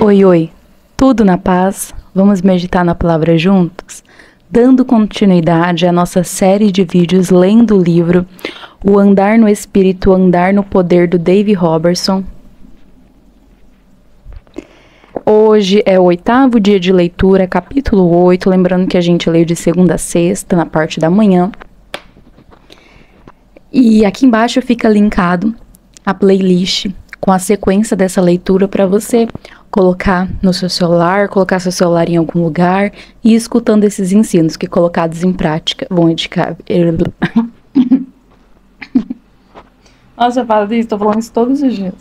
Oi, oi, tudo na paz? Vamos meditar na palavra juntos? Dando continuidade à nossa série de vídeos lendo o livro O Andar no Espírito, Andar no Poder, do Dave Robertson. Hoje é o 8º dia de leitura, capítulo 8, lembrando que a gente lê de segunda a sexta, na parte da manhã. E aqui embaixo fica linkado a playlist com a sequência dessa leitura para você colocar no seu celular, colocar seu celular em algum lugar e ir escutando esses ensinos que, colocados em prática, vão edificar. Nossa, eu falo disso, tô falando isso todos os dias.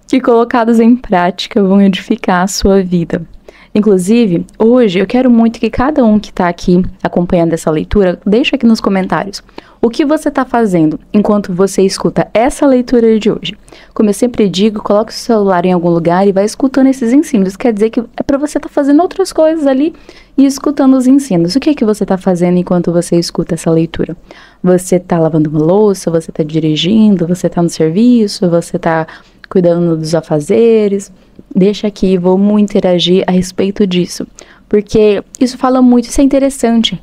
Que colocados em prática vão edificar a sua vida. Inclusive, hoje eu quero muito que cada um que está aqui acompanhando essa leitura, deixe aqui nos comentários o que você está fazendo enquanto você escuta essa leitura de hoje. Como eu sempre digo, coloque o celular em algum lugar e vai escutando esses ensinos. Quer dizer que é para você estar fazendo outras coisas ali e escutando os ensinos. O que é que você está fazendo enquanto você escuta essa leitura? Você está lavando uma louça, você está dirigindo, você está no serviço, você está cuidando dos afazeres? Deixa aqui, vamos interagir a respeito disso, porque isso fala muito, isso é interessante,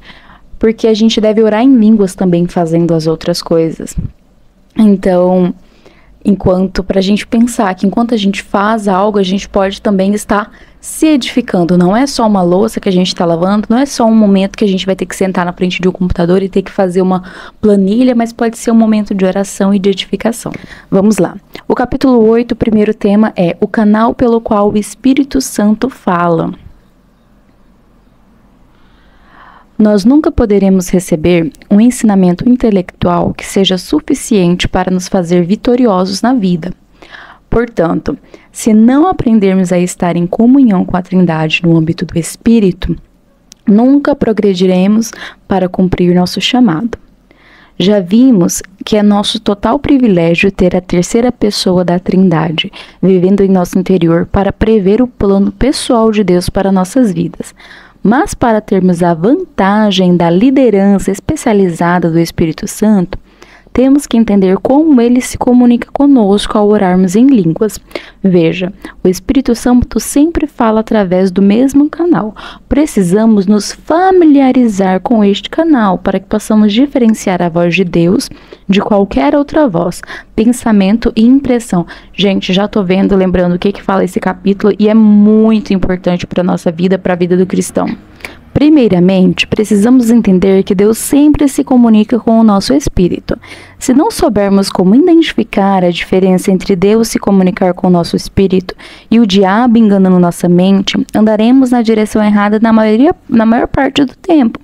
porque a gente deve orar em línguas também fazendo as outras coisas. Então, pra gente pensar que enquanto a gente faz algo, a gente pode também estar se edificando. Não é só uma louça que a gente está lavando, não é só um momento que a gente vai ter que sentar na frente de um computador e ter que fazer uma planilha, mas pode ser um momento de oração e de edificação. Vamos lá. O capítulo 8, o primeiro tema é o canal pelo qual o Espírito Santo fala. Nós nunca poderemos receber um ensinamento intelectual que seja suficiente para nos fazer vitoriosos na vida. Portanto, se não aprendermos a estar em comunhão com a Trindade no âmbito do Espírito, nunca progrediremos para cumprir nosso chamado. Já vimos que é nosso total privilégio ter a terceira pessoa da Trindade vivendo em nosso interior para prever o plano pessoal de Deus para nossas vidas. Mas para termos a vantagem da liderança especializada do Espírito Santo, temos que entender como ele se comunica conosco ao orarmos em línguas. Veja, o Espírito Santo sempre fala através do mesmo canal. Precisamos nos familiarizar com este canal para que possamos diferenciar a voz de Deus de qualquer outra voz, pensamento e impressão. Gente, já tô vendo, lembrando o que fala esse capítulo e é muito importante para a nossa vida, para a vida do cristão. Primeiramente, precisamos entender que Deus sempre se comunica com o nosso espírito. Se não soubermos como identificar a diferença entre Deus se comunicar com o nosso espírito e o diabo enganando nossa mente, andaremos na direção errada na maior parte do tempo.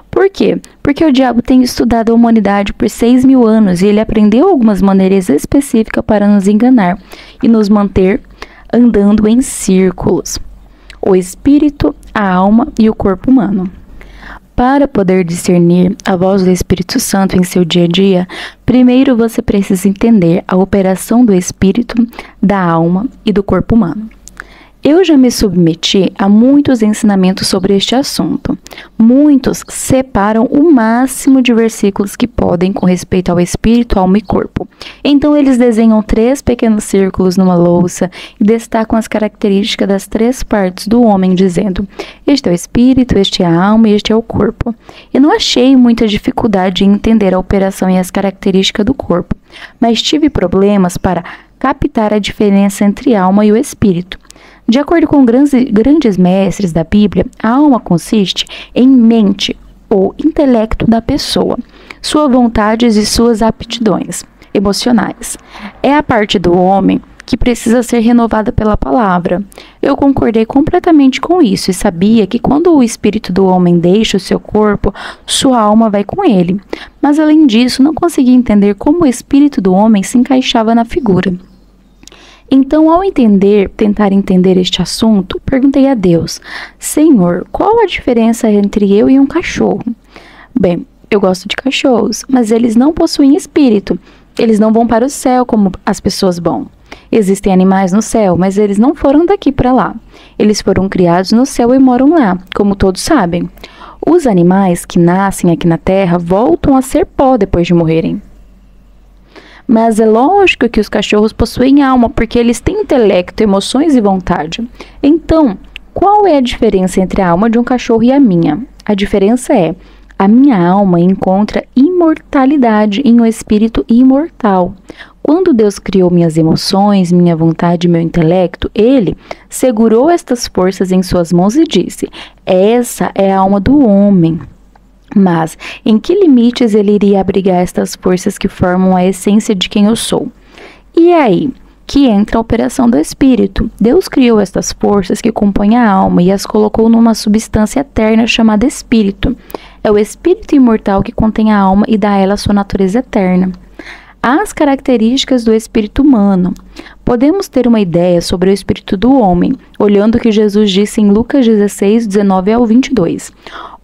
Por quê? Porque o diabo tem estudado a humanidade por 6.000 anos e ele aprendeu algumas maneiras específicas para nos enganar e nos manter andando em círculos. O espírito, a alma e o corpo humano. Para poder discernir a voz do Espírito Santo em seu dia a dia, primeiro você precisa entender a operação do espírito, da alma e do corpo humano. Eu já me submeti a muitos ensinamentos sobre este assunto. Muitos separam o máximo de versículos que podem com respeito ao espírito, alma e corpo. Então eles desenham 3 pequenos círculos numa louça e destacam as características das 3 partes do homem, dizendo: este é o espírito, este é a alma e este é o corpo. Eu não achei muita dificuldade em entender a operação e as características do corpo, mas tive problemas para captar a diferença entre a alma e o espírito. De acordo com grandes mestres da Bíblia, a alma consiste em mente ou intelecto da pessoa, suas vontades e suas aptidões emocionais. É a parte do homem que precisa ser renovada pela palavra. Eu concordei completamente com isso e sabia que quando o espírito do homem deixa o seu corpo, sua alma vai com ele. Mas além disso, não conseguia entender como o espírito do homem se encaixava na figura. Então, ao tentar entender este assunto, perguntei a Deus: Senhor, qual a diferença entre eu e um cachorro? Bem, eu gosto de cachorros, mas eles não possuem espírito. Eles não vão para o céu como as pessoas vão. Existem animais no céu, mas eles não foram daqui para lá. Eles foram criados no céu e moram lá, como todos sabem. Os animais que nascem aqui na terra voltam a ser pó depois de morrerem. Mas é lógico que os cachorros possuem alma, porque eles têm intelecto, emoções e vontade. Então, qual é a diferença entre a alma de um cachorro e a minha? A diferença é: a minha alma encontra imortalidade em um espírito imortal. Quando Deus criou minhas emoções, minha vontade e meu intelecto, Ele segurou estas forças em suas mãos e disse: essa é a alma do homem. Mas em que limites ele iria abrigar estas forças que formam a essência de quem eu sou? E é aí que entra a operação do espírito. Deus criou estas forças que compõem a alma e as colocou numa substância eterna chamada espírito. É o espírito imortal que contém a alma e dá a ela sua natureza eterna. As características do espírito humano. Podemos ter uma ideia sobre o espírito do homem, olhando o que Jesus disse em Lucas 16, 19 ao 22.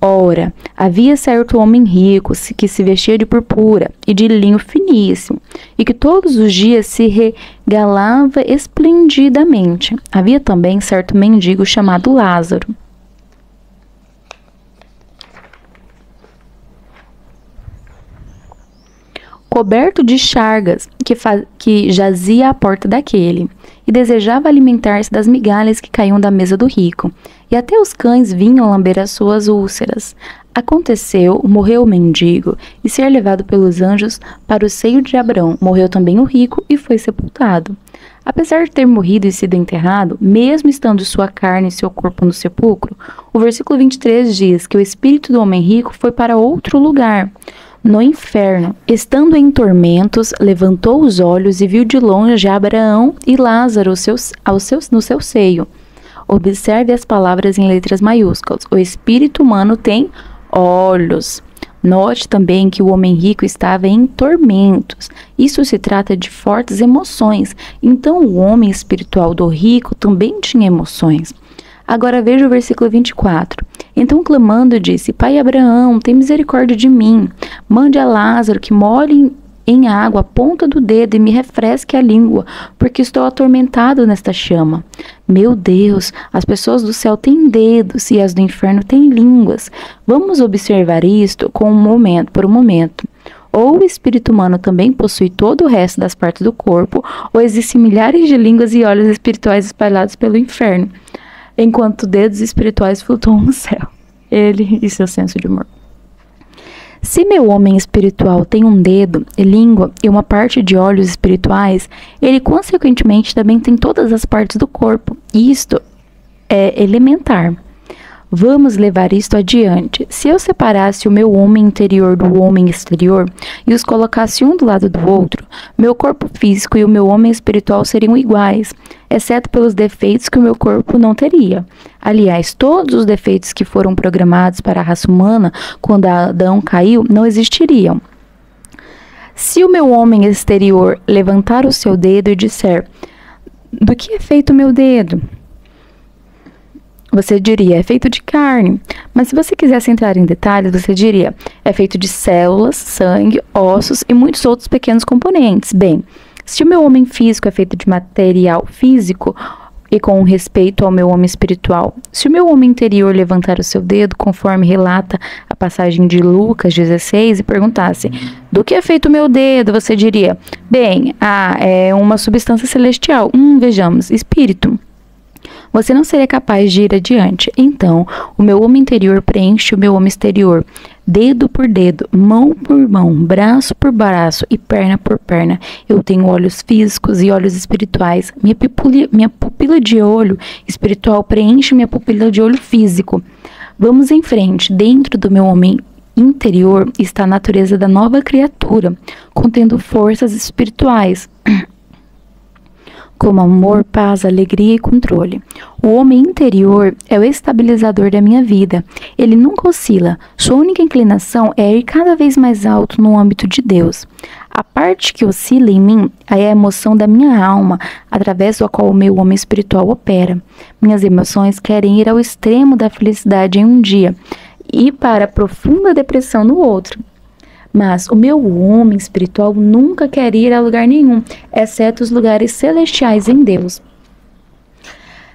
Ora, havia certo homem rico que se vestia de purpura e de linho finíssimo, e que todos os dias se regalava esplendidamente. Havia também certo mendigo chamado Lázaro, coberto de chagas, que jazia à porta daquele, e desejava alimentar-se das migalhas que caíam da mesa do rico, e até os cães vinham lamber as suas úlceras. Aconteceu, morreu o mendigo, e ser levado pelos anjos para o seio de Abraão. Morreu também o rico e foi sepultado. Apesar de ter morrido e sido enterrado, mesmo estando sua carne e seu corpo no sepulcro, o versículo 23 diz que o espírito do homem rico foi para outro lugar, no inferno. Estando em tormentos, levantou os olhos e viu de longe Abraão e Lázaro no seu seio. Observe as palavras em letras maiúsculas. O espírito humano tem olhos. Note também que o homem rico estava em tormentos. Isso se trata de fortes emoções. Então, o homem espiritual do rico também tinha emoções. Agora veja o versículo 24. Então, clamando, disse: Pai Abraão, tem misericórdia de mim. Mande a Lázaro que molhe em água a ponta do dedo e me refresque a língua, porque estou atormentado nesta chama. Meu Deus, as pessoas do céu têm dedos e as do inferno têm línguas. Vamos observar isto por um momento. Ou o espírito humano também possui todo o resto das partes do corpo, ou existem milhares de línguas e olhos espirituais espalhados pelo inferno, enquanto dedos espirituais flutuam no céu. Ele e seu senso de humor. Se meu homem espiritual tem um dedo, língua e uma parte de olhos espirituais, ele consequentemente também tem todas as partes do corpo. Isto é elementar. Vamos levar isto adiante. Se eu separasse o meu homem interior do homem exterior e os colocasse um do lado do outro, meu corpo físico e o meu homem espiritual seriam iguais, exceto pelos defeitos que o meu corpo não teria. Aliás, todos os defeitos que foram programados para a raça humana quando Adão caiu não existiriam. Se o meu homem exterior levantar o seu dedo e disser: do que é feito o meu dedo? Você diria: é feito de carne. Mas se você quisesse entrar em detalhes, você diria: é feito de células, sangue, ossos e muitos outros pequenos componentes. Bem, se o meu homem físico é feito de material físico e com respeito ao meu homem espiritual, se o meu homem interior levantar o seu dedo, conforme relata a passagem de Lucas 16, e perguntasse: do que é feito o meu dedo? Você diria: bem, é uma substância celestial. Vejamos, espírito. Você não seria capaz de ir adiante. Então, o meu homem interior preenche o meu homem exterior, dedo por dedo, mão por mão, braço por braço e perna por perna. Eu tenho olhos físicos e olhos espirituais. Minha pupila de olho espiritual preenche minha pupila de olho físico. Vamos em frente. Dentro do meu homem interior está a natureza da nova criatura, contendo forças espirituais, como amor, paz, alegria e controle. O homem interior é o estabilizador da minha vida. Ele nunca oscila. Sua única inclinação é ir cada vez mais alto no âmbito de Deus. A parte que oscila em mim é a emoção da minha alma, através da qual o meu homem espiritual opera. Minhas emoções querem ir ao extremo da felicidade em um dia e para a profunda depressão no outro. Mas o meu homem espiritual nunca quer ir a lugar nenhum, exceto os lugares celestiais em Deus.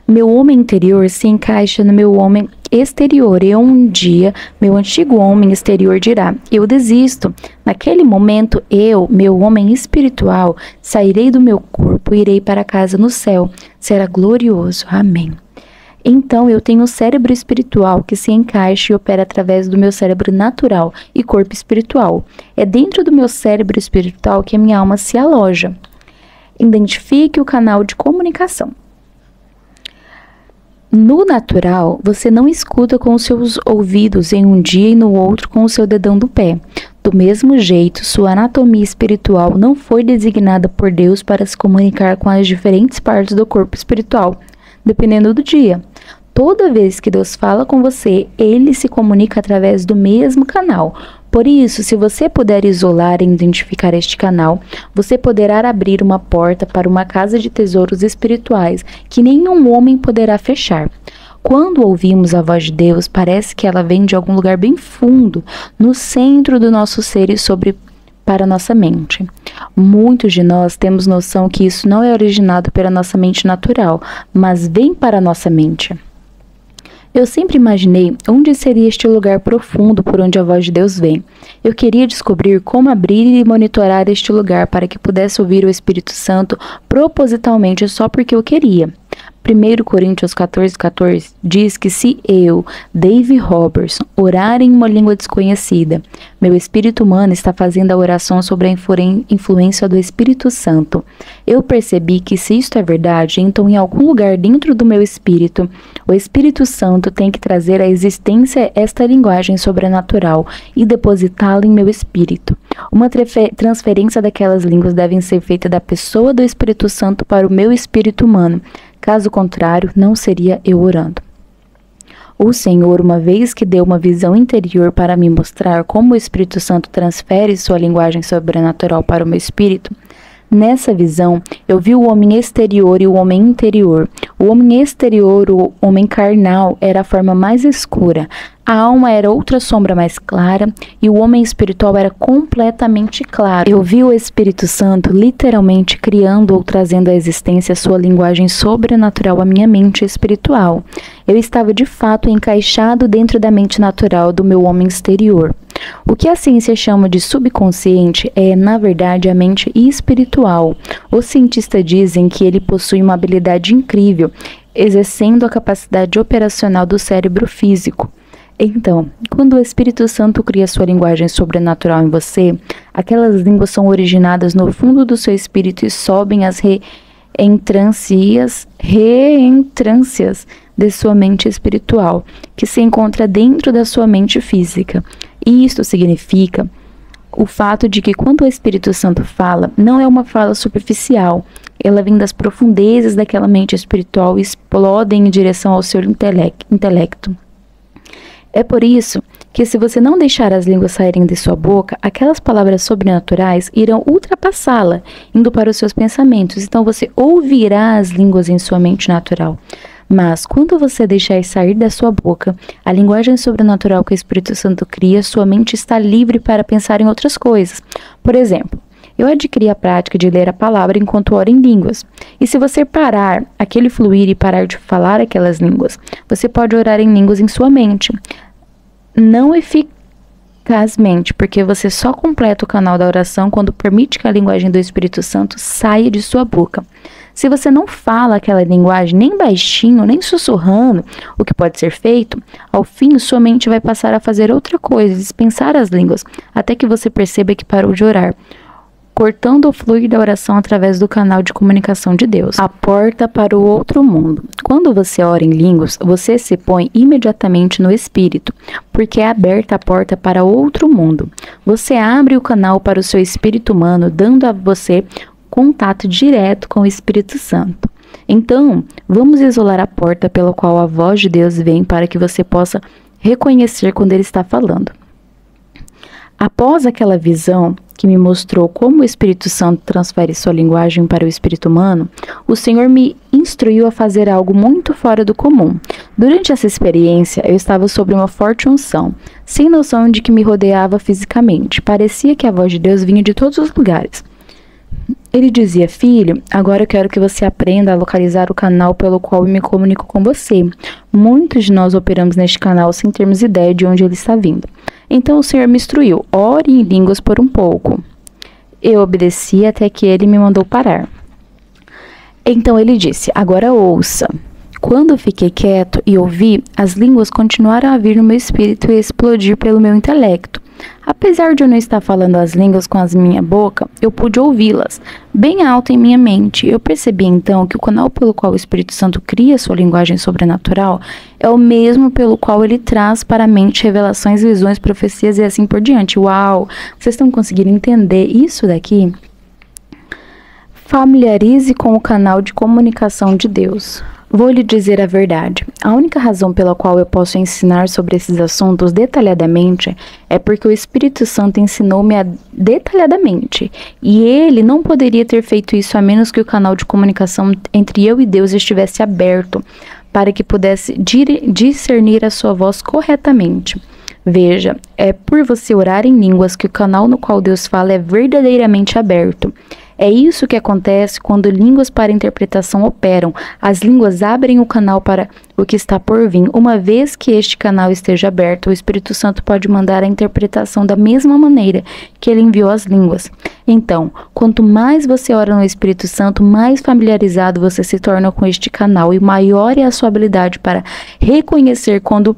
Meu homem interior se encaixa no meu homem exterior, e um dia meu antigo homem exterior dirá: eu desisto. Naquele momento eu, meu homem espiritual, sairei do meu corpo e irei para casa no céu. Será glorioso. Amém. Então eu tenho um cérebro espiritual que se encaixa e opera através do meu cérebro natural e corpo espiritual. É dentro do meu cérebro espiritual que a minha alma se aloja. Identifique o canal de comunicação. No natural, você não escuta com os seus ouvidos em um dia e no outro com o seu dedão do pé. Do mesmo jeito, sua anatomia espiritual não foi designada por Deus para se comunicar com as diferentes partes do corpo espiritual, dependendo do dia. Toda vez que Deus fala com você, Ele se comunica através do mesmo canal. Por isso, se você puder isolar e identificar este canal, você poderá abrir uma porta para uma casa de tesouros espirituais que nenhum homem poderá fechar. Quando ouvimos a voz de Deus, parece que ela vem de algum lugar bem fundo, no centro do nosso ser e para nossa mente. Muitos de nós temos noção que isso não é originado pela nossa mente natural, mas vem para a nossa mente. Eu sempre imaginei onde seria este lugar profundo por onde a voz de Deus vem. Eu queria descobrir como abrir e monitorar este lugar para que pudesse ouvir o Espírito Santo propositalmente só porque eu queria. 1 Coríntios 14:14 diz que se eu, Dave Robertson, orar em uma língua desconhecida, meu espírito humano está fazendo a oração sobre a influência do Espírito Santo. Eu percebi que se isto é verdade, então em algum lugar dentro do meu espírito, o Espírito Santo tem que trazer à existência esta linguagem sobrenatural e depositá-la em meu espírito. Uma transferência daquelas línguas deve ser feita da pessoa do Espírito Santo para o meu espírito humano. Caso contrário, não seria eu orando. O Senhor, uma vez que deu uma visão interior para me mostrar como o Espírito Santo transfere sua linguagem sobrenatural para o meu espírito, nessa visão, eu vi o homem exterior e o homem interior. O homem exterior, o homem carnal, era a forma mais escura. A alma era outra sombra mais clara e o homem espiritual era completamente claro. Eu vi o Espírito Santo literalmente criando ou trazendo à existência sua linguagem sobrenatural à minha mente espiritual. Eu estava de fato encaixado dentro da mente natural do meu homem exterior. O que a ciência chama de subconsciente é, na verdade, a mente espiritual. Os cientistas dizem que ele possui uma habilidade incrível, exercendo a capacidade operacional do cérebro físico. Então, quando o Espírito Santo cria sua linguagem sobrenatural em você, aquelas línguas são originadas no fundo do seu espírito e sobem às reentrâncias de sua mente espiritual, que se encontra dentro da sua mente física. E isto significa o fato de que quando o Espírito Santo fala, não é uma fala superficial, ela vem das profundezas daquela mente espiritual e explode em direção ao seu intelecto. É por isso que se você não deixar as línguas saírem de sua boca, aquelas palavras sobrenaturais irão ultrapassá-la, indo para os seus pensamentos. Então você ouvirá as línguas em sua mente natural. Mas quando você deixar sair da sua boca a linguagem sobrenatural que o Espírito Santo cria, sua mente está livre para pensar em outras coisas. Por exemplo, eu adquiri a prática de ler a palavra enquanto oro em línguas. E se você parar aquele fluir e parar de falar aquelas línguas, você pode orar em línguas em sua mente. Não eficazmente, porque você só completa o canal da oração quando permite que a linguagem do Espírito Santo saia de sua boca. Se você não fala aquela linguagem nem baixinho, nem sussurrando, o que pode ser feito, ao fim sua mente vai passar a fazer outra coisa, dispensar as línguas, até que você perceba que parou de orar, cortando o fluir da oração através do canal de comunicação de Deus. A porta para o outro mundo. Quando você ora em línguas, você se põe imediatamente no Espírito, porque é aberta a porta para outro mundo. Você abre o canal para o seu espírito humano, dando a você contato direto com o Espírito Santo. Então, vamos isolar a porta pela qual a voz de Deus vem para que você possa reconhecer quando Ele está falando. Após aquela visão que me mostrou como o Espírito Santo transfere sua linguagem para o espírito humano, o Senhor me instruiu a fazer algo muito fora do comum. Durante essa experiência, eu estava sob uma forte unção, sem noção de que me rodeava fisicamente. Parecia que a voz de Deus vinha de todos os lugares. Ele dizia: filho, agora eu quero que você aprenda a localizar o canal pelo qual eu me comunico com você. Muitos de nós operamos neste canal sem termos ideia de onde ele está vindo. Então o Senhor me instruiu: ore em línguas por um pouco. Eu obedeci até que ele me mandou parar. Então ele disse: agora ouça. Quando eu fiquei quieto e ouvi, as línguas continuaram a vir no meu espírito e a explodir pelo meu intelecto. Apesar de eu não estar falando as línguas com a minha boca, eu pude ouvi-las, bem alto em minha mente. Eu percebi então que o canal pelo qual o Espírito Santo cria sua linguagem sobrenatural é o mesmo pelo qual ele traz para a mente revelações, visões, profecias e assim por diante. Uau! Vocês estão conseguindo entender isso daqui? Familiarize com o canal de comunicação de Deus. Vou lhe dizer a verdade. A única razão pela qual eu posso ensinar sobre esses assuntos detalhadamente é porque o Espírito Santo ensinou-me detalhadamente. E ele não poderia ter feito isso a menos que o canal de comunicação entre eu e Deus estivesse aberto para que pudesse discernir a sua voz corretamente. Veja, é por você orar em línguas que o canal no qual Deus fala é verdadeiramente aberto. É isso que acontece quando línguas para interpretação operam. As línguas abrem o canal para o que está por vir. Uma vez que este canal esteja aberto, o Espírito Santo pode mandar a interpretação da mesma maneira que ele enviou as línguas. Então, quanto mais você ora no Espírito Santo, mais familiarizado você se torna com este canal e maior é a sua habilidade para reconhecer quando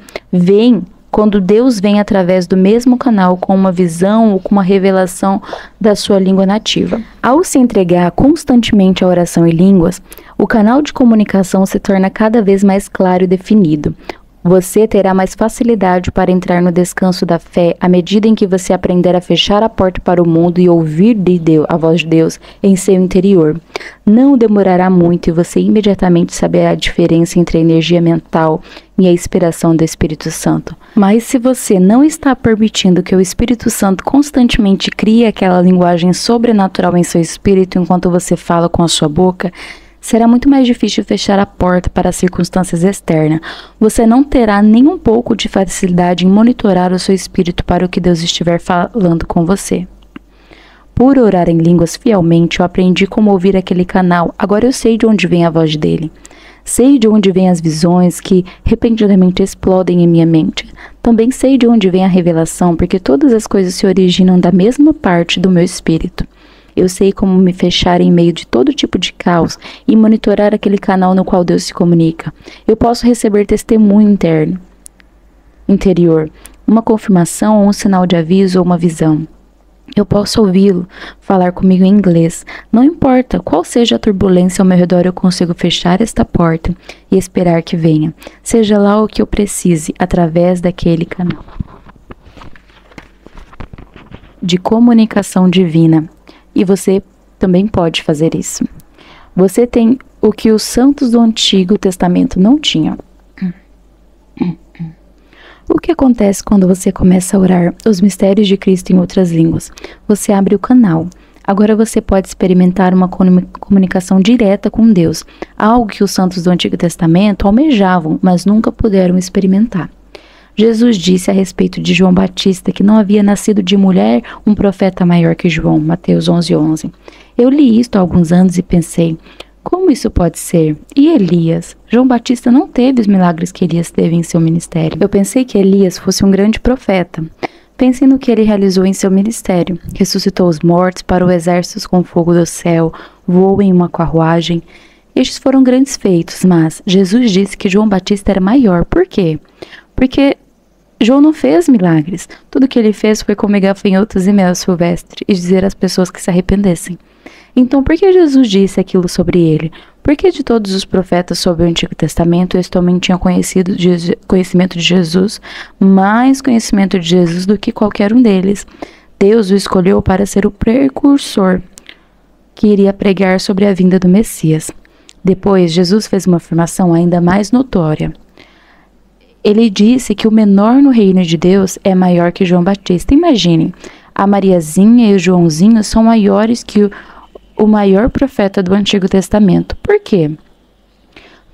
Deus vem através do mesmo canal com uma visão ou com uma revelação da sua língua nativa. Ao se entregar constantemente à oração em línguas, o canal de comunicação se torna cada vez mais claro e definido. Você terá mais facilidade para entrar no descanso da fé à medida em que você aprender a fechar a porta para o mundo e ouvir a voz de Deus em seu interior. Não demorará muito e você imediatamente saberá a diferença entre a energia mental e a inspiração do Espírito Santo. Mas se você não está permitindo que o Espírito Santo constantemente crie aquela linguagem sobrenatural em seu espírito enquanto você fala com a sua boca, será muito mais difícil fechar a porta para as circunstâncias externas. Você não terá nem um pouco de facilidade em monitorar o seu espírito para o que Deus estiver falando com você. Por orar em línguas fielmente, eu aprendi como ouvir aquele canal. Agora eu sei de onde vem a voz dele. Sei de onde vêm as visões que repentinamente explodem em minha mente. Também sei de onde vem a revelação, porque todas as coisas se originam da mesma parte do meu espírito. Eu sei como me fechar em meio de todo tipo de caos e monitorar aquele canal no qual Deus se comunica. Eu posso receber testemunho interior, uma confirmação ou um sinal de aviso ou uma visão. Eu posso ouvi-lo falar comigo em inglês. Não importa qual seja a turbulência ao meu redor, eu consigo fechar esta porta e esperar que venha. Seja lá o que eu precise, através daquele canal de comunicação divina. E você também pode fazer isso. Você tem o que os santos do Antigo Testamento não tinham. O que acontece quando você começa a orar os mistérios de Cristo em outras línguas? Você abre o canal. Agora você pode experimentar uma comunicação direta com Deus, algo que os santos do Antigo Testamento almejavam, mas nunca puderam experimentar. Jesus disse a respeito de João Batista que não havia nascido de mulher um profeta maior que João, Mateus 11:11. Eu li isto há alguns anos e pensei, como isso pode ser? E Elias? João Batista não teve os milagres que Elias teve em seu ministério. Eu pensei que Elias fosse um grande profeta. Pensem no que ele realizou em seu ministério. Ressuscitou os mortos, parou exércitos com fogo do céu, voou em uma carruagem. Estes foram grandes feitos, mas Jesus disse que João Batista era maior. Por quê? Porque João não fez milagres. Tudo que ele fez foi comer gafanhotos e mel silvestre e dizer às pessoas que se arrependessem. Então, por que Jesus disse aquilo sobre ele? Porque de todos os profetas sobre o Antigo Testamento, este homem tinha conhecimento de Jesus, mais conhecimento de Jesus do que qualquer um deles. Deus o escolheu para ser o precursor que iria pregar sobre a vinda do Messias. Depois, Jesus fez uma afirmação ainda mais notória. Ele disse que o menor no reino de Deus é maior que João Batista. Imaginem, a Mariazinha e o Joãozinho são maiores que o maior profeta do Antigo Testamento. Por quê?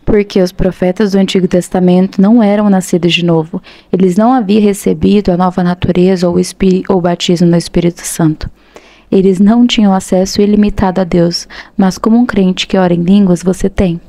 Porque os profetas do Antigo Testamento não eram nascidos de novo. Eles não haviam recebido a nova natureza ou o batismo no Espírito Santo. Eles não tinham acesso ilimitado a Deus, mas como um crente que ora em línguas, você tem.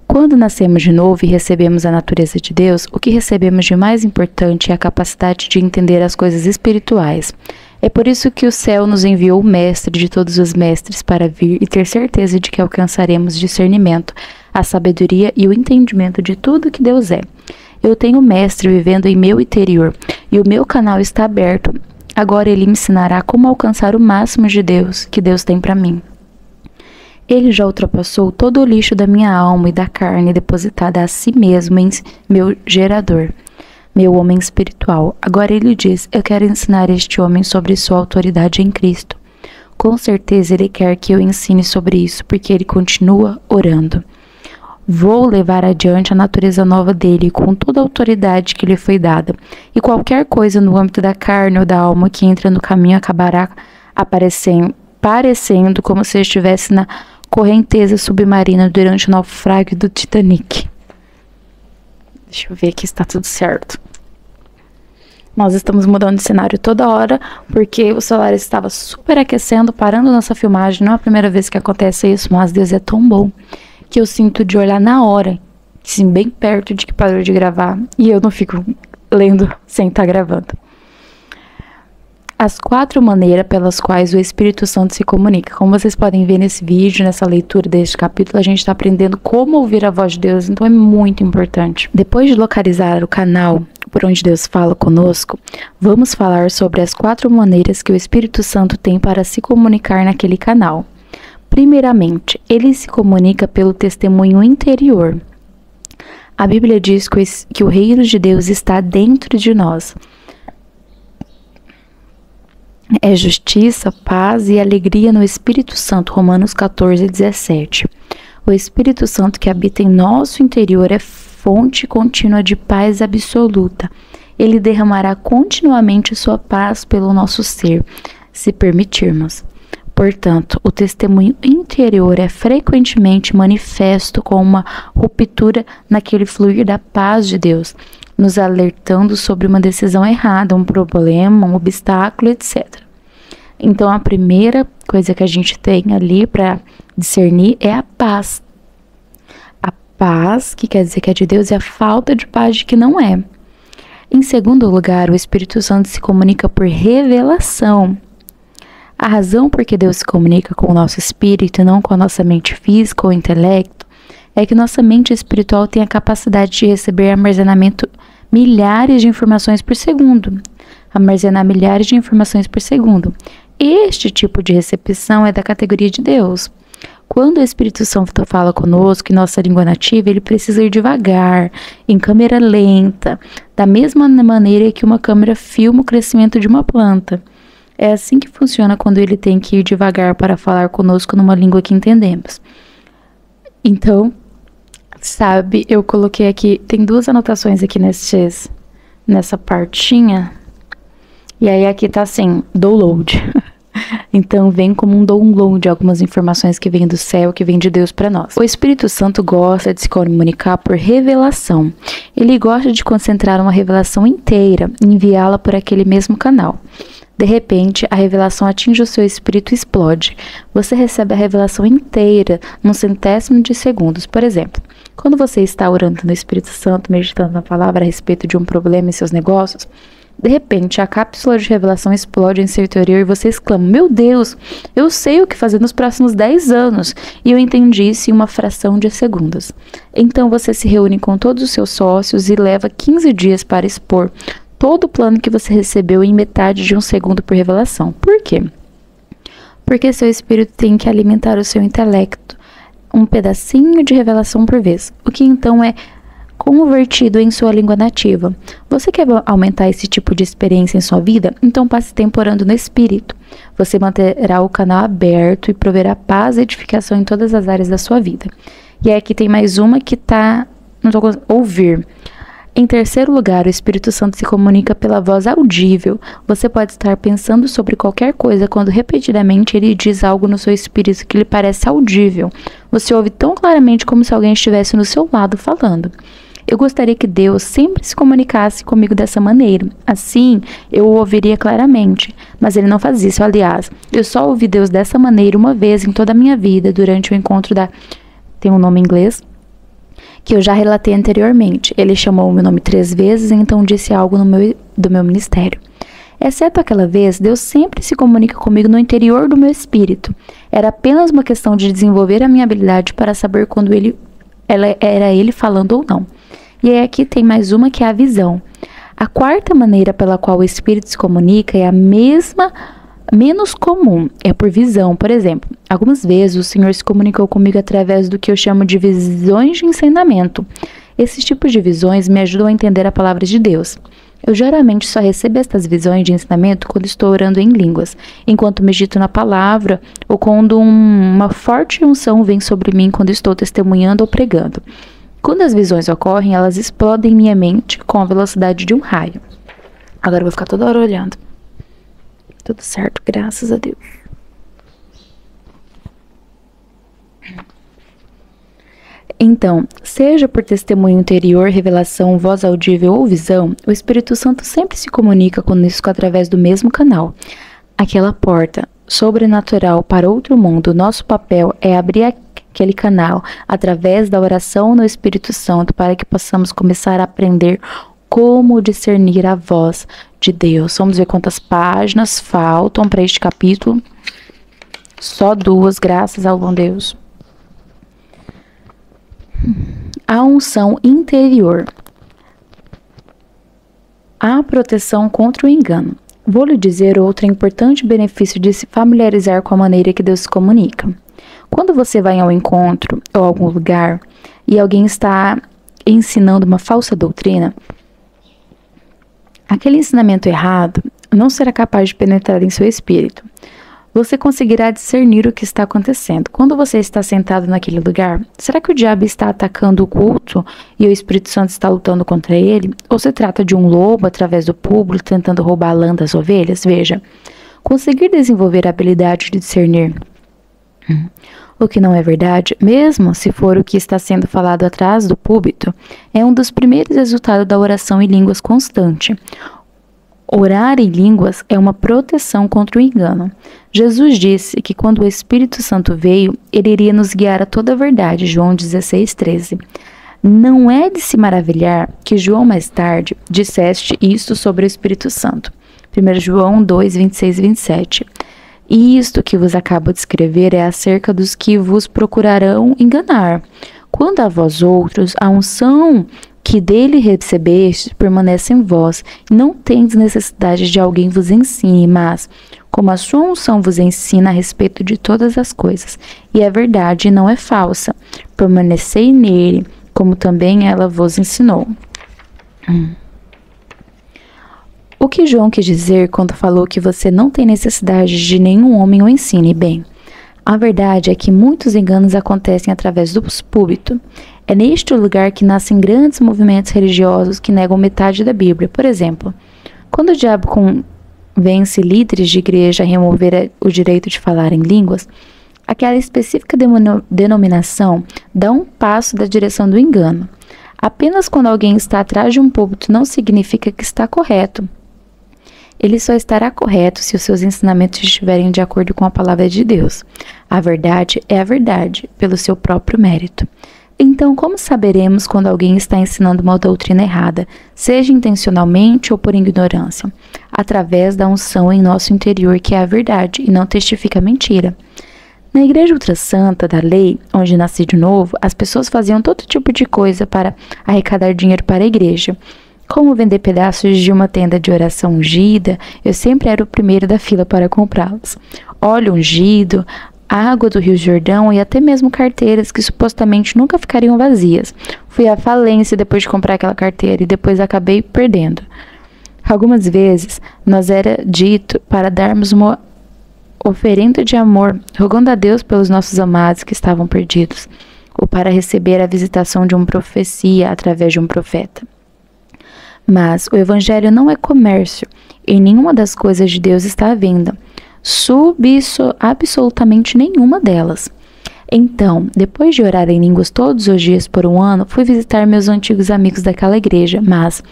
Quando nascemos de novo e recebemos a natureza de Deus, o que recebemos de mais importante é a capacidade de entender as coisas espirituais. É por isso que o céu nos enviou o mestre de todos os mestres para vir e ter certeza de que alcançaremos discernimento, a sabedoria e o entendimento de tudo que Deus é. Eu tenho o mestre vivendo em meu interior e o meu canal está aberto. Agora ele me ensinará como alcançar o máximo de Deus que Deus tem para mim. Ele já ultrapassou todo o lixo da minha alma e da carne depositada a si mesmo em meu gerador, meu homem espiritual. Agora ele diz, eu quero ensinar este homem sobre sua autoridade em Cristo. Com certeza ele quer que eu ensine sobre isso, porque ele continua orando. Vou levar adiante a natureza nova dele, com toda a autoridade que lhe foi dada. E qualquer coisa no âmbito da carne ou da alma que entra no caminho acabará parecendo como se estivesse na correnteza submarina durante o naufrágio do Titanic. Deixa eu ver aqui se está tudo certo. Nós estamos mudando de cenário toda hora, porque o celular estava super aquecendo, parando nossa filmagem. Não é a primeira vez que acontece isso, mas Deus é tão bom que eu sinto de olhar na hora, assim, bem perto de que parou de gravar, e eu não fico lendo sem estar gravando. As 4 maneiras pelas quais o Espírito Santo se comunica. Como vocês podem ver nesse vídeo, nessa leitura deste capítulo, a gente está aprendendo como ouvir a voz de Deus, então é muito importante. Depois de localizar o canal por onde Deus fala conosco, vamos falar sobre as 4 maneiras que o Espírito Santo tem para se comunicar naquele canal. Primeiramente, ele se comunica pelo testemunho interior. A Bíblia diz que o reino de Deus está dentro de nós. É justiça, paz e alegria no Espírito Santo, Romanos 14:17. O Espírito Santo que habita em nosso interior é fonte contínua de paz absoluta. Ele derramará continuamente sua paz pelo nosso ser, se permitirmos. Portanto, o testemunho interior é frequentemente manifesto com uma ruptura naquele fluir da paz de Deus, nos alertando sobre uma decisão errada, um problema, um obstáculo, etc. Então, a primeira coisa que a gente tem ali para discernir é a paz. A paz, que quer dizer que é de Deus, é a falta de paz de que não é. Em segundo lugar, o Espírito Santo se comunica por revelação. A razão por que Deus se comunica com o nosso espírito e não com a nossa mente física ou intelecto é que nossa mente espiritual tem a capacidade de receber armazenamento milhares de informações por segundo. Armazenar milhares de informações por segundo. Este tipo de recepção é da categoria de Deus. Quando o Espírito Santo fala conosco em nossa língua nativa, ele precisa ir devagar, em câmera lenta, da mesma maneira que uma câmera filma o crescimento de uma planta. É assim que funciona quando ele tem que ir devagar para falar conosco numa língua que entendemos. Então, sabe, eu coloquei aqui, tem 2 anotações aqui nessa partinha, e aí aqui tá assim, download. Então vem como um download algumas informações que vêm do céu, que vêm de Deus para nós. O Espírito Santo gosta de se comunicar por revelação. Ele gosta de concentrar uma revelação inteira e enviá-la por aquele mesmo canal. De repente, a revelação atinge o seu espírito e explode. Você recebe a revelação inteira num centésimo de segundos. Por exemplo, quando você está orando no Espírito Santo, meditando na palavra a respeito de um problema em seus negócios, de repente, a cápsula de revelação explode em seu interior e você exclama: meu Deus, eu sei o que fazer nos próximos 10 anos e eu entendi isso em uma fração de segundos. Então você se reúne com todos os seus sócios e leva 15 dias para expor todo o plano que você recebeu em metade de um segundo por revelação. Por quê? Porque seu espírito tem que alimentar o seu intelecto, um pedacinho de revelação por vez, o que então é convertido em sua língua nativa. Você quer aumentar esse tipo de experiência em sua vida? Então passe tempo orando no Espírito. Você manterá o canal aberto e proverá paz e edificação em todas as áreas da sua vida. E aqui tem mais uma que não tô conseguindo ouvir. Em terceiro lugar, o Espírito Santo se comunica pela voz audível. Você pode estar pensando sobre qualquer coisa quando repetidamente ele diz algo no seu espírito que lhe parece audível. Você ouve tão claramente como se alguém estivesse no seu lado falando. Eu gostaria que Deus sempre se comunicasse comigo dessa maneira. Assim, eu o ouviria claramente. Mas ele não faz isso, aliás. Eu só ouvi Deus dessa maneira uma vez em toda a minha vida, durante o encontro da... Tem um nome em inglês? Que eu já relatei anteriormente. Ele chamou o meu nome 3 vezes e então disse algo do meu ministério. Exceto aquela vez, Deus sempre se comunica comigo no interior do meu espírito. Era apenas uma questão de desenvolver a minha habilidade para saber quando era ele falando ou não. E aí aqui tem mais uma, que é a visão. A quarta maneira pela qual o espírito se comunica é a mesma, menos comum, é por visão. Por exemplo, algumas vezes o Senhor se comunicou comigo através do que eu chamo de visões de ensinamento. Esses tipos de visões me ajudam a entender a palavra de Deus. Eu geralmente só recebo estas visões de ensinamento quando estou orando em línguas, enquanto medito na palavra, ou quando uma forte unção vem sobre mim quando estou testemunhando ou pregando. Quando as visões ocorrem, elas explodem em minha mente com a velocidade de um raio. Agora eu vou ficar toda hora olhando. Tudo certo, graças a Deus. Então, seja por testemunho interior, revelação, voz audível ou visão, o Espírito Santo sempre se comunica conosco através do mesmo canal. Aquela porta sobrenatural para outro mundo, nosso papel é abrir aquele canal através da oração no Espírito Santo para que possamos começar a aprender como discernir a voz de Deus. Vamos ver quantas páginas faltam para este capítulo. Só 2, graças ao bom Deus. A unção interior. A proteção contra o engano. Vou lhe dizer outro importante benefício de se familiarizar com a maneira que Deus se comunica. Quando você vai ao encontro ou a algum lugar e alguém está ensinando uma falsa doutrina, aquele ensinamento errado não será capaz de penetrar em seu espírito. Você conseguirá discernir o que está acontecendo. Quando você está sentado naquele lugar, será que o diabo está atacando o culto e o Espírito Santo está lutando contra ele? Ou se trata de um lobo através do público tentando roubar a lã das ovelhas? Veja, conseguir desenvolver a habilidade de discernir o que não é verdade, mesmo se for o que está sendo falado atrás do púlpito, é um dos primeiros resultados da oração em línguas constante. Orar em línguas é uma proteção contra o engano. Jesus disse que quando o Espírito Santo veio, ele iria nos guiar a toda a verdade, João 16:13. Não é de se maravilhar que João mais tarde disseste isto sobre o Espírito Santo. 1 João 2, 26 e 27. E isto que vos acabo de escrever é acerca dos que vos procurarão enganar. Quando a vós outros, a unção que dele recebeste permanece em vós, e não tendes necessidade de alguém vos ensine, mas, como a sua unção vos ensina a respeito de todas as coisas, e é verdade e não é falsa, permanecei nele, como também ela vos ensinou. O que João quis dizer quando falou que você não tem necessidade de nenhum homem o ensine? Bem, a verdade é que muitos enganos acontecem através do púlpito. É neste lugar que nascem grandes movimentos religiosos que negam metade da Bíblia. Por exemplo, quando o diabo convence líderes de igreja a remover o direito de falar em línguas, aquela específica denominação dá um passo da direção do engano. Apenas quando alguém está atrás de um púlpito não significa que está correto. Ele só estará correto se os seus ensinamentos estiverem de acordo com a palavra de Deus. A verdade é a verdade, pelo seu próprio mérito. Então, como saberemos quando alguém está ensinando uma doutrina errada, seja intencionalmente ou por ignorância? Através da unção em nosso interior, que é a verdade, e não testifica a mentira. Na Igreja Ultrasanta da Lei, onde nasci de novo, as pessoas faziam todo tipo de coisa para arrecadar dinheiro para a igreja. Como vender pedaços de uma tenda de oração ungida, eu sempre era o primeiro da fila para comprá-los. Óleo ungido, água do Rio Jordão e até mesmo carteiras que supostamente nunca ficariam vazias. Fui à falência depois de comprar aquela carteira e depois acabei perdendo. Algumas vezes nos era dito para darmos uma oferenda de amor, rogando a Deus pelos nossos amados que estavam perdidos, ou para receber a visitação de uma profecia através de um profeta. Mas o evangelho não é comércio, e nenhuma das coisas de Deus está à venda. Absolutamente nenhuma delas. Então, depois de orar em línguas todos os dias por um ano, fui visitar meus antigos amigos daquela igreja, mas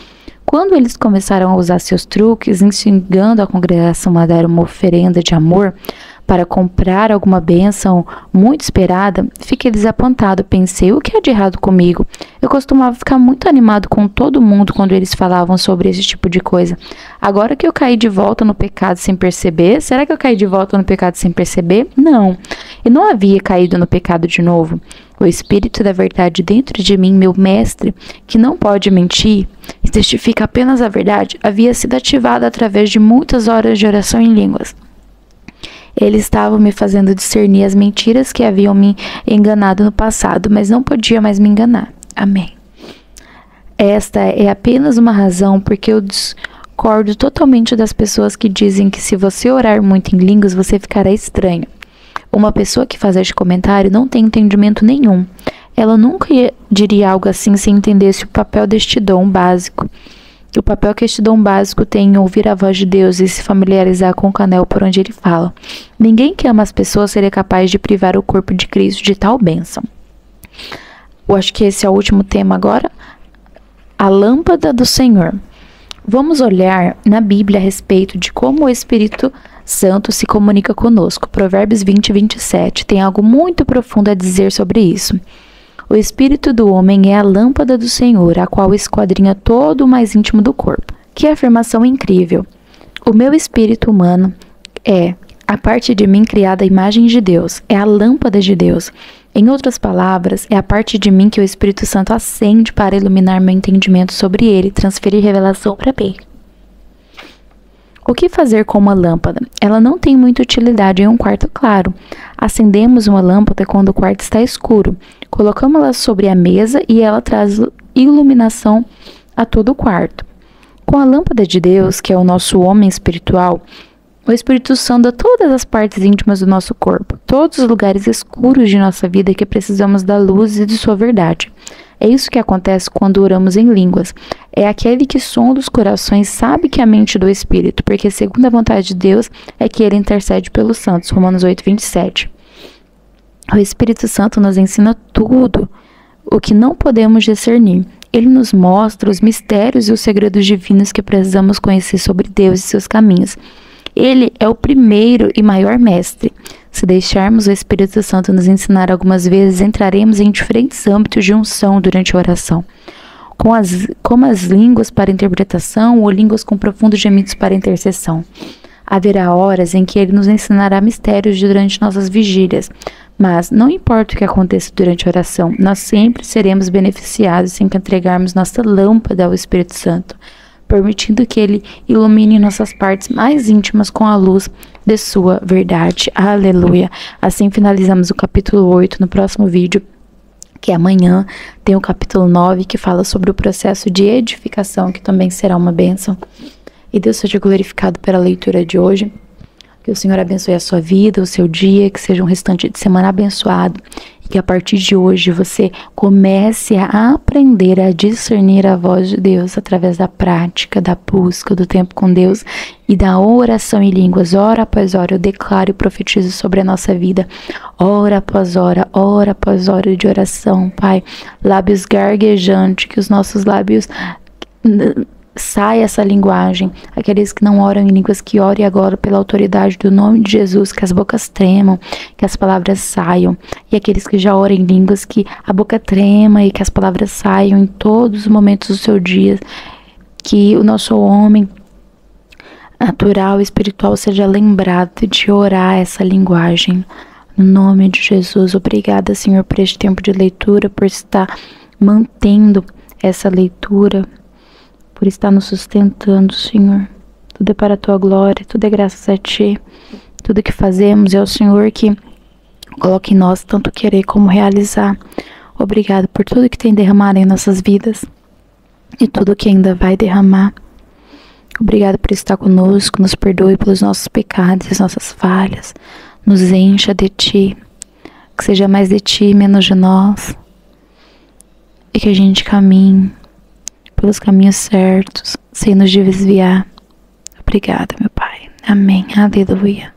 quando eles começaram a usar seus truques, instigando a congregação a dar uma oferenda de amor para comprar alguma bênção muito esperada, fiquei desapontado. Pensei, o que é de errado comigo? Eu costumava ficar muito animado com todo mundo quando eles falavam sobre esse tipo de coisa. Agora que eu caí de volta no pecado sem perceber, será que eu caí de volta no pecado sem perceber? Não, eu não havia caído no pecado de novo. O Espírito da verdade dentro de mim, meu mestre, que não pode mentir e testifica apenas a verdade, havia sido ativado através de muitas horas de oração em línguas. Ele estava me fazendo discernir as mentiras que haviam me enganado no passado, mas não podia mais me enganar. Amém. Esta é apenas uma razão porque eu discordo totalmente das pessoas que dizem que se você orar muito em línguas, você ficará estranho. Uma pessoa que faz este comentário não tem entendimento nenhum. Ela nunca diria algo assim se entendesse o papel deste dom básico. O papel que este dom básico tem em ouvir a voz de Deus e se familiarizar com o canal por onde ele fala. Ninguém que ama as pessoas seria capaz de privar o corpo de Cristo de tal bênção. Eu acho que esse é o último tema agora. A lâmpada do Senhor. Vamos olhar na Bíblia a respeito de como o Espírito Santo se comunica conosco. Provérbios 20, 27 tem algo muito profundo a dizer sobre isso. O espírito do homem é a lâmpada do Senhor, a qual esquadrinha todo o mais íntimo do corpo. Que afirmação incrível! O meu espírito humano é a parte de mim criada à imagem de Deus, é a lâmpada de Deus. Em outras palavras, é a parte de mim que o Espírito Santo acende para iluminar meu entendimento sobre ele e transferir revelação para mim. O que fazer com uma lâmpada? Ela não tem muita utilidade em um quarto claro. Acendemos uma lâmpada quando o quarto está escuro. Colocamos-la sobre a mesa e ela traz iluminação a todo o quarto. Com a lâmpada de Deus, que é o nosso homem espiritual, o Espírito sonda todas as partes íntimas do nosso corpo, todos os lugares escuros de nossa vida que precisamos da luz e de sua verdade. É isso que acontece quando oramos em línguas. É aquele que sonda os corações, sabe que é a mente do Espírito, porque segundo a vontade de Deus é que ele intercede pelos santos. Romanos 8, 27. O Espírito Santo nos ensina tudo o que não podemos discernir. Ele nos mostra os mistérios e os segredos divinos que precisamos conhecer sobre Deus e seus caminhos. Ele é o primeiro e maior mestre. Se deixarmos o Espírito Santo nos ensinar algumas vezes, entraremos em diferentes âmbitos de unção durante a oração. Como as línguas para interpretação ou línguas com profundos gemidos para intercessão. Haverá horas em que ele nos ensinará mistérios durante nossas vigílias. Mas não importa o que aconteça durante a oração, nós sempre seremos beneficiados sem que entregarmos nossa lâmpada ao Espírito Santo, permitindo que ele ilumine nossas partes mais íntimas com a luz de sua verdade. Aleluia! Assim finalizamos o capítulo 8. No próximo vídeo, que é amanhã, tem o capítulo 9, que fala sobre o processo de edificação, que também será uma bênção. E Deus seja glorificado pela leitura de hoje. Que o Senhor abençoe a sua vida, o seu dia, que seja um restante de semana abençoado. E que a partir de hoje você comece a aprender a discernir a voz de Deus através da prática, da busca, do tempo com Deus e da oração em línguas. Hora após hora eu declaro e profetizo sobre a nossa vida. Hora após hora de oração, Pai. Lábios garguejantes, que os nossos lábios sai essa linguagem. Aqueles que não oram em línguas, que orem agora pela autoridade do nome de Jesus, que as bocas tremam, que as palavras saiam. E aqueles que já oram em línguas, que a boca trema e que as palavras saiam em todos os momentos do seu dia. Que o nosso homem natural e espiritual seja lembrado de orar essa linguagem. No nome de Jesus, obrigada, Senhor, por este tempo de leitura, por estar mantendo essa leitura, por estar nos sustentando, Senhor. Tudo é para a Tua glória, tudo é graças a Ti. Tudo que fazemos é o Senhor que coloca em nós tanto querer como realizar. Obrigado por tudo que tem derramado em nossas vidas e tudo que ainda vai derramar. Obrigado por estar conosco, nos perdoe pelos nossos pecados e as nossas falhas. Nos encha de Ti, que seja mais de Ti, menos de nós. E que a gente caminhe pelos caminhos certos, sem nos desviar. Obrigada, meu Pai. Amém. Aleluia.